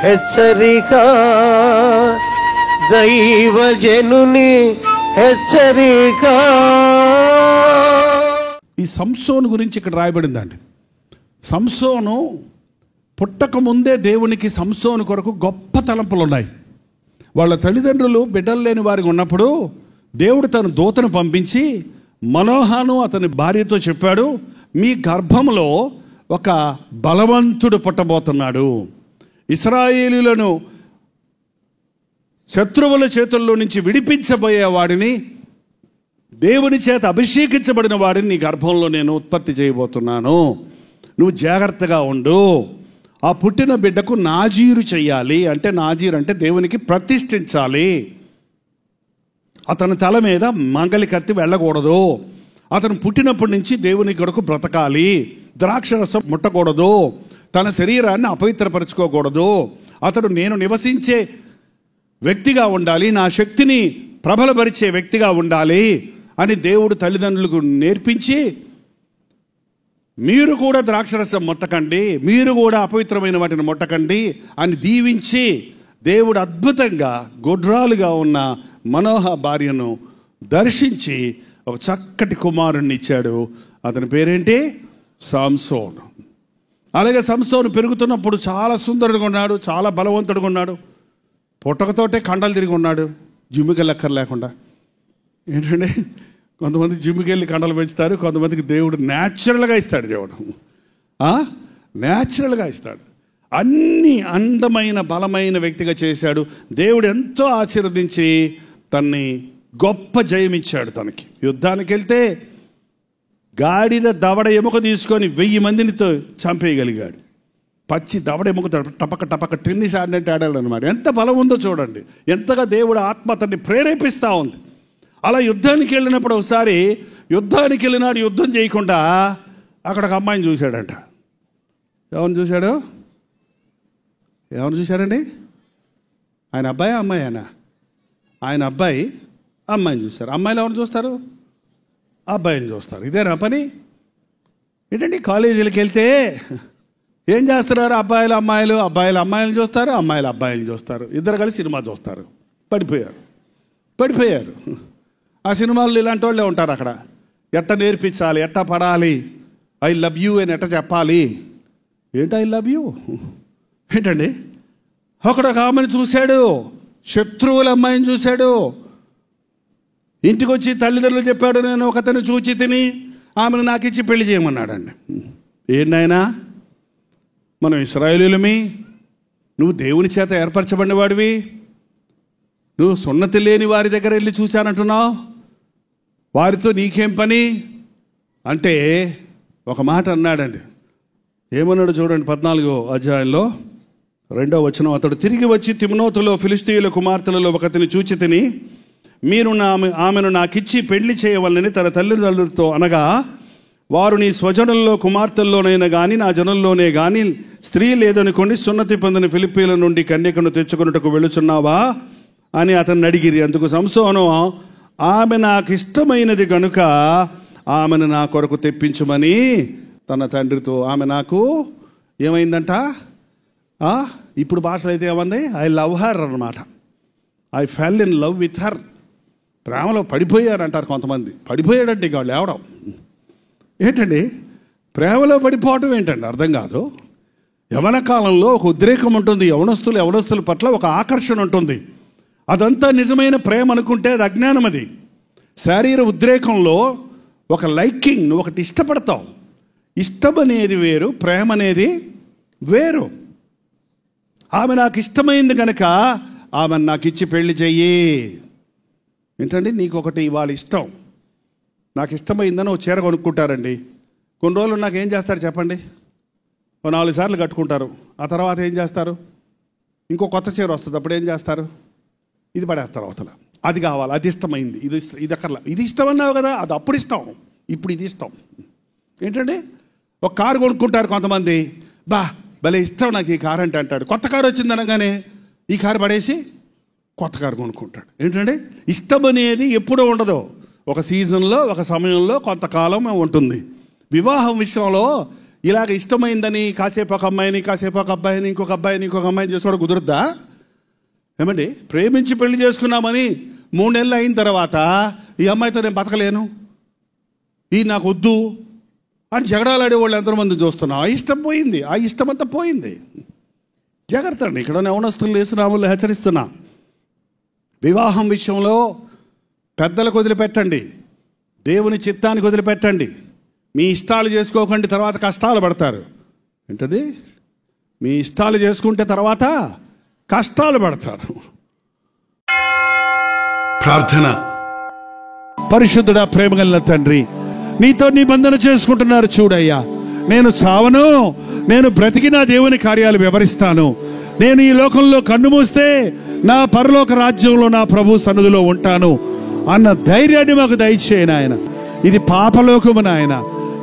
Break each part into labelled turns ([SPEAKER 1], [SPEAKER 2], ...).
[SPEAKER 1] హెచ్చరిక, దైవజనుని హెచ్చరిక.
[SPEAKER 2] ఈ సంసోను గురించి ఇక్కడ రాయబడిందండి. సంసోను పుట్టక ముందే దేవునికి సంసోను కొరకు గొప్ప తలంపులు ఉన్నాయి. వాళ్ళ తల్లిదండ్రులు బిడ్డలు లేని వారికి ఉన్నప్పుడు దేవుడు తన దూతను పంపించి మనోహను అతని భార్యతో చెప్పాడు, మీ గర్భంలో ఒక బలవంతుడు పుట్టబోతున్నాడు, ఇశ్రాయేలీయులను శత్రువుల చేతుల్లో నుంచి విడిపించబోయే వాడిని, దేవుని చేత అభిషేకించబడిన వాడిని నీ గర్భంలో నేను ఉత్పత్తి చేయబోతున్నాను, నువ్వు జాగ్రత్తగా ఉండు. ఆ పుట్టిన బిడ్డకు నాజీరు చెయ్యాలి. అంటే నాజీరు అంటే దేవునికి ప్రతిష్ఠించాలి. అతని తల మీద మంగలి కత్తి వెళ్ళకూడదు. అతను పుట్టినప్పటి నుంచి దేవుని కొరకు బ్రతకాలి. ద్రాక్షరసం ముట్టకూడదు. తన శరీరాన్ని అపవిత్రపరచుకోకూడదు. అతడు నేను నివసించే వ్యక్తిగా ఉండాలి, నా శక్తిని ప్రబలపరిచే వ్యక్తిగా ఉండాలి అని దేవుడు తల్లిదండ్రులకు నేర్పించి, మీరు కూడా ద్రాక్షరసం ముట్టకండి, మీరు కూడా అపవిత్రమైన వాటిని ముట్టకండి అని దీవించి దేవుడు అద్భుతంగా గొడ్రాలుగా ఉన్న మనోహ భార్యను దర్శించి ఒక చక్కటి కుమారుణ్ణి ఇచ్చాడు. అతని పేరేంటి? సంసోను. అలాగే సంసోను పెరుగుతున్నప్పుడు చాలా సుందరుడుగా ఉన్నాడు, చాలా బలవంతుడుగా ఉన్నాడు. పుట్టకతోటే కండలు తిరిగి ఉన్నాడు, జిమ్ముకి లెక్కర్ లేకుండా. ఏంటంటే కొంతమంది జిమ్ముకి వెళ్ళి కండలు పెంచుతారు, కొంతమందికి దేవుడు న్యాచురల్గా ఇస్తాడు. దేవుడు న్యాచురల్గా ఇస్తాడు. అన్ని అందమైన బలమైన వ్యక్తిగా చేశాడు. దేవుడు ఎంతో ఆశీర్వదించి తన్ని గొప్ప జయమిచ్చాడు. తనకి యుద్ధానికి వెళ్తే గాడిద దవడ ఎముక తీసుకొని 1000 మందినితో చంపేయగలిగాడు. పచ్చి దవడ ఎముక టపక టపక టెన్నిస్ ఆడినట్టు ఆడాడు అనమాట. ఎంత బలం ఉందో చూడండి, ఎంతగా దేవుడు ఆత్మ అతన్ని ప్రేరేపిస్తూ ఉంది. అలా యుద్ధానికి వెళ్ళినప్పుడు ఒకసారి యుద్ధానికి వెళ్ళినాడు, యుద్ధం చేయకుండా అక్కడ ఒక అమ్మాయిని చూశాడంట. ఎవరిని చూశాడు? ఎవరిని చూశారండి? ఆయన అబ్బాయి అమ్మాయి అయినా? ఆయన అబ్బాయి అమ్మాయిని చూస్తారు. అమ్మాయిలు ఎవరిని చూస్తారు? అబ్బాయిని చూస్తారు. ఇదేనా పని? ఏంటండి కాలేజీలకు వెళ్తే ఏం చేస్తున్నారు? అబ్బాయిలు అమ్మాయిలు, అబ్బాయిలు అమ్మాయిలు చూస్తారు, అమ్మాయిలు అబ్బాయిలు చూస్తారు. ఇద్దరు కలిసి సినిమా చూస్తారు. పడిపోయారు. ఆ సినిమాల్లో ఇలాంటి వాళ్ళే ఉంటారు. అక్కడ ఎట్ట నేర్పించాలి, ఎట్ట పడాలి, ఐ లవ్ యూ అని ఎట్ట చెప్పాలి. ఏంటి ఐ లవ్ యూ? ఏంటండి? అక్కడ ఒక ఆమెను చూశాడు, శత్రువుల అమ్మాయిని చూశాడు. ఇంటికి వచ్చి తల్లిదండ్రులు చెప్పాడు, నేను ఒకతను చూచి తిని ఆమెను నాకు ఇచ్చి పెళ్లి చేయమన్నాడండి. ఏంటైనా మనం ఇశ్రాయేలీయులమి, నువ్వు దేవుని చేత ఏర్పరచబడిన వాడివి, నువ్వు సున్నతి లేని వారి దగ్గర వెళ్ళి చూశానంటున్నావు, వారితో నీకేం పని అంటే ఒక మాట అన్నాడండి. ఏమన్నాడు చూడండి, 14వ అధ్యాయంలో 2వ వచనం. అతడు తిరిగి వచ్చి తిమ్నోతులో ఫిలిష్తీయుల కుమార్తెలలో ఒకతిని చూచి తిని, మీరు ఆమెను నాకిచ్చి పెళ్లి చేయవలనని తన తల్లిదండ్రులతో అనగా, వారు నీ స్వజనుల్లో కుమార్తెల్లోనైనా కానీ నా జనుల్లోనే కానీ స్త్రీ లేదనుకోండి, సున్నతి పొందిన ఫిలిప్పీల నుండి కన్యకను తెచ్చుకున్నట్టుకు వెళుచున్నావా అని అతన్ని అడిగిరి. అందుకు సంసోను, ఆమె నాకు ఇష్టమైనది కనుక ఆమెను నా కొరకు తెప్పించుమని తన తండ్రితో, ఆమె నాకు ఏమైందంట, ఇప్పుడు భాషలో అయితే ఏమంది, ఐ లవ్ హర్ అన్నమాట. I fell in love with her. ప్రేమలో పడిపోయారు అంటారు కొంతమంది. పడిపోయాడంటే ఇక వాళ్ళు లేవడం ఏంటండి? ప్రేమలో పడిపోవటం ఏంటండి? అర్థం కాదు. యవన కాలంలో ఒక ఉద్రేకం ఉంటుంది, యవనస్తుల పట్ల ఒక ఆకర్షణ ఉంటుంది. అదంతా నిజమైన ప్రేమ అనుకుంటే అది అజ్ఞానం. అది శారీర ఉద్రేకంలో ఒక లైకింగ్, నువ్వు ఒకటి ఇష్టపడతావు. ఇష్టం అనేది వేరు, ప్రేమ అనేది వేరు. ఆమె నాకు ఇష్టమైంది కనుక ఆమెను నాకు ఇచ్చి పెళ్లి చెయ్యి. ఏంటండి, నీకు ఒకటి ఇవాళ ఇష్టం, నాకు ఇష్టమైందని ఒక చీర కొనుక్కుంటారండి. కొన్ని రోజులు నాకు ఏం చేస్తారు చెప్పండి? 4 సార్లు కట్టుకుంటారు. ఆ తర్వాత ఏం చేస్తారు? ఇంకో కొత్త చీర వస్తుంది, అప్పుడు ఏం చేస్తారు? ఇది పడేస్తారు అవతల. అది కావాలి, అది ఇష్టమైంది, ఇది అక్కర్లా. ఇది ఇష్టం అన్నావు కదా, అది అప్పుడు ఇష్టం, ఇప్పుడు ఇది ఇష్టం. ఏంటంటే ఒక కారు కొనుక్కుంటారు కొంతమంది, భలే ఇష్టం నాకు ఈ కారు అంటే అంటాడు. కొత్త కారు వచ్చింది అనగానే ఈ కారు పడేసి కొత్త కారు కొనుక్కుంటాడు. ఏంటంటే ఇష్టం అనేది ఎప్పుడూ ఉండదు, ఒక సీజన్లో, ఒక సమయంలో, కొంతకాలం ఉంటుంది. వివాహం విషయంలో ఇలాగ ఇష్టమైందని కాసేపు ఒక అమ్మాయిని, కాసేపు ఒక అబ్బాయిని, ఇంకొక అబ్బాయిని, ఇంకొక అమ్మాయిని చేసుకోవడం కుదురుద్దా? ఏమండి, ప్రేమించి పెళ్లి చేసుకున్నామని 3 నెలలు అయిన తర్వాత ఈ అమ్మాయితో నేను బతకలేను, ఈ నాకు వద్దు అని జగడాలాడే వాళ్ళు ఎంతమంది చూస్తున్నాం. ఆ ఇష్టం పోయింది, ఆ ఇష్టం అంతా పోయింది. జాగ్రత్త అండి, ఇక్కడ యవనస్తులు యేసునామములో హెచ్చరిస్తున్నా. వివాహం విషయంలో పెద్దలకు వదిలిపెట్టండి, దేవుని చిత్తానికి వదిలిపెట్టండి. మీ ఇష్టాలు చేసుకోకండి, తర్వాత కష్టాలు పడతారు. ఏంటది? మీ ఇష్టాలు చేసుకుంటే తర్వాత కష్టాలు పడతారు. ప్రార్థన. పరిశుద్ధుడా, ప్రేమగల తండ్రి, నీతో నిబంధన చేసుకుంటున్నారు చూడయ్యా. నేను చావను, నేను బ్రతికి నా దేవుని కార్యాలు వివరిస్తాను. నేను ఈ లోకంలో కన్ను మూస్తే నా పరలోక రాజ్యంలో నా ప్రభు సన్నిధిలో ఉంటాను అన్న ధైర్యాన్ని మాకు దయచేయి నాయన. ఇది పాపలోకము నాయన,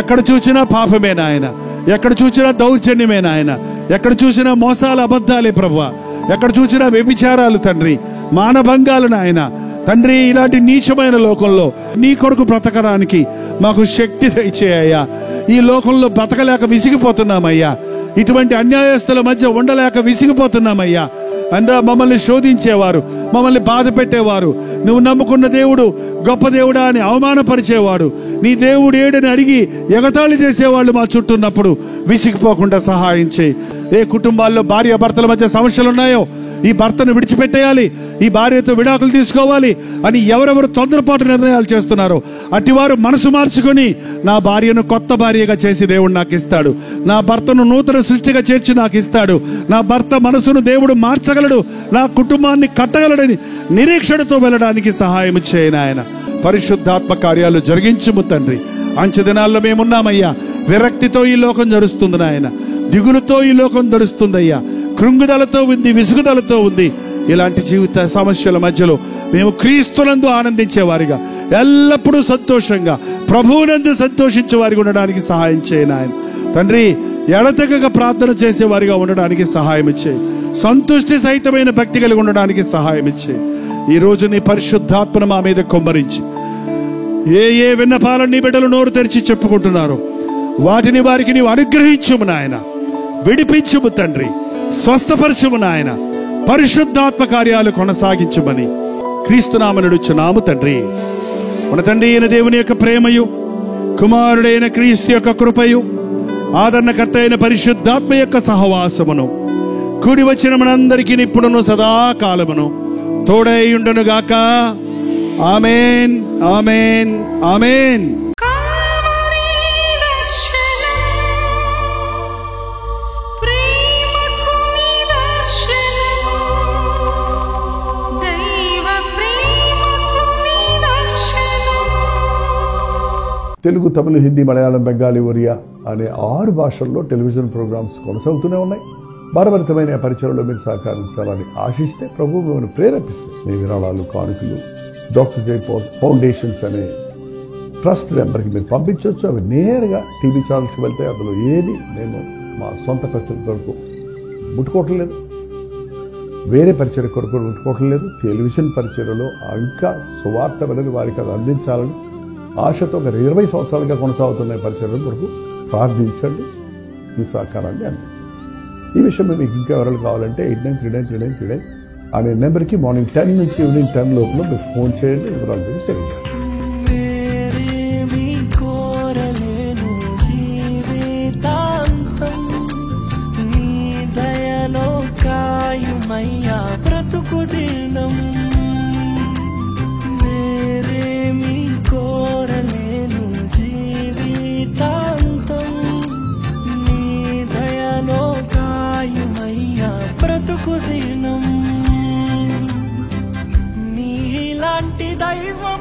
[SPEAKER 2] ఎక్కడ చూసినా పాపమే నాయన, ఎక్కడ చూసినా దౌర్జన్యమే నాయన, ఎక్కడ చూసినా మోసాలు అబద్ధాలే ప్రభువా, ఎక్కడ చూసినా వ్యభిచారాలు తండ్రి, మానభంగాలు నాయన. తండ్రి, ఇలాంటి నీచమైన లోకంలో నీ కొరకు బ్రతకడానికి మాకు శక్తి దయచేయ్యా. ఈ లోకంలో బ్రతకలేక విసిగిపోతున్నామయ్యా, ఇటువంటి అన్యాయస్తుల మధ్య ఉండలేక విసిగిపోతున్నామయ్యా. అందా మమ్మల్ని శోధించేవారు, మమ్మల్ని బాధ పెట్టేవారు, నువ్వు నమ్ముకున్న దేవుడు గొప్ప దేవుడా అని అవమానపరిచేవాడు, నీ దేవుడు ఏడని అడిగి ఎగతాళి చేసేవాళ్ళు మా చుట్టూ ఉన్నప్పుడు విసిగిపోకుండా సహాయం చేయి. ఏ కుటుంబాల్లో భార్య భర్తల మధ్య సమస్యలు ఉన్నాయో, ఈ భర్తను విడిచిపెట్టేయాలి, ఈ భార్యతో విడాకులు తీసుకోవాలి అని ఎవరెవరు తొందరపాటు నిర్ణయాలు చేస్తున్నారో అటివారు మనసు మార్చుకొని నా భార్యను కొత్త భార్యగా చేసి దేవుడు నాకు ఇస్తాడు, నా భర్తను నూతన సృష్టిగా చేర్చి నాకు ఇస్తాడు, నా భర్త మనసును దేవుడు మార్చగలడు, నా కుటుంబాన్ని కట్టగలడని నిరీక్షణతో వెళ్ళడానికి సహాయం చేయను ఆయన. పరిశుద్ధాత్మ కార్యాలు జరిగించుము తండ్రి. అంచె దినాల్లో మేమున్నామయ్యా. విరక్తితో ఈ లోకం జరుస్తుంది నాయన, దిగులుతో ఈ లోకం జరుస్తుందయ్యా, కృంగుదలతో ఉంది, విసుగుదలతో ఉంది. ఇలాంటి జీవిత సమస్యల మధ్యలో మేము క్రీస్తునందు ఆనందించే వారిగా, ఎల్లప్పుడూ సంతోషంగా ప్రభువునందు సంతోషించే వారిగా ఉండడానికి సహాయం చేయను ఆయన. తండ్రి, ఎడతెగక ప్రార్థన చేసే వారిగా ఉండడానికి సహాయం ఇచ్చేయి. సంతుష్టి సహితమైన భక్తి కలిగి ఉండడానికి సహాయం ఇచ్చేయి. ఈ రోజు నీ పరిశుద్ధాత్మను మా మీద కుమ్మరించి ఏ ఏ విన్నపాలను నీ బిడ్డలు నోరు తెరిచి చెప్పుకుంటున్నారో వాటిని వారికి నీవు అనుగ్రహించుము నాయన, విడిపించుము తండ్రి, స్వస్థపరచుము నాయన, పరిశుద్ధాత్మ కార్యాలు కొనసాగించుమని క్రీస్తునామనుడుచున్నాము తండ్రి. మన తండ్రి అయిన దేవుని యొక్క ప్రేమయు, కుమారుడైన క్రీస్తు యొక్క కృపయు, ఆదరణకర్త అయిన పరిశుద్ధాత్మ యొక్క సహవాసమును కూడి వచ్చిన మనందరికీ ఇప్పుడును సదాకాలమును తోడై ఉండును గాక. ఆమేన్, ఆమేన్, ఆమేన్.
[SPEAKER 3] తెలుగు, తమిళ, హిందీ, మలయాళం, బెంగాలీ, ఒరియా అనే 6 భాషల్లో టెలివిజన్ ప్రోగ్రామ్స్ కొనసాగుతూనే ఉన్నాయి. భారభరితమైన పరిచయంలో మీరు సహకరించాలని ఆశిస్తే ప్రభువు మిమ్మల్ని ప్రేరేపిస్తుంది. మీ విరాళాలు, కానుకలు డాక్టర్ జై పాల్ ఫౌండేషన్స్ అనే ట్రస్ట్ నెంబర్కి మీరు పంపించవచ్చు. అవి నేరుగా టీవీ ఛానల్స్కి వెళ్తాయి. అందులో ఏది మేము మా సొంత ఖర్చుల కొరకు ముట్టుకోవటం లేదు, వేరే పరిచయ కొరకు ముట్టుకోవటం లేదు. టెలివిజన్ పరిచయలో ఇంకా సువార్త వెళ్ళని వారికి అది అందించాలని ఆశతో ఒక 20 సంవత్సరాలుగా కొనసాగుతున్న పరిచయం కొరకు ప్రార్థించండి, మీ సహకారాన్ని అందించండి. ఈ విషయంలో మీకు ఇంకా ఎవరు కావాలంటే 89393939 అనే నెంబర్కి మార్నింగ్ 10 నుంచి ఈవినింగ్ 10 లోపల మీరు ఫోన్ చేయండి. వివరాలు గురించి తెలియజేయండి.
[SPEAKER 4] నీలాంటి దైవం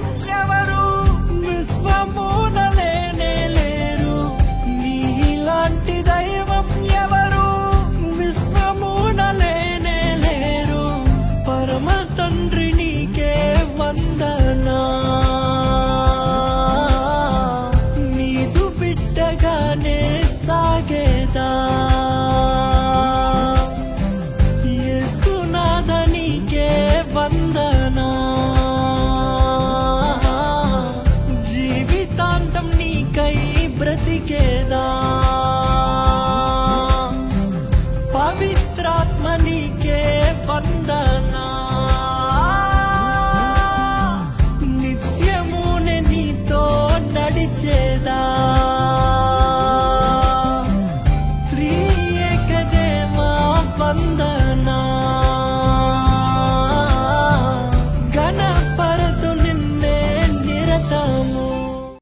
[SPEAKER 4] వందనా నిత్యము నీతో నడిచే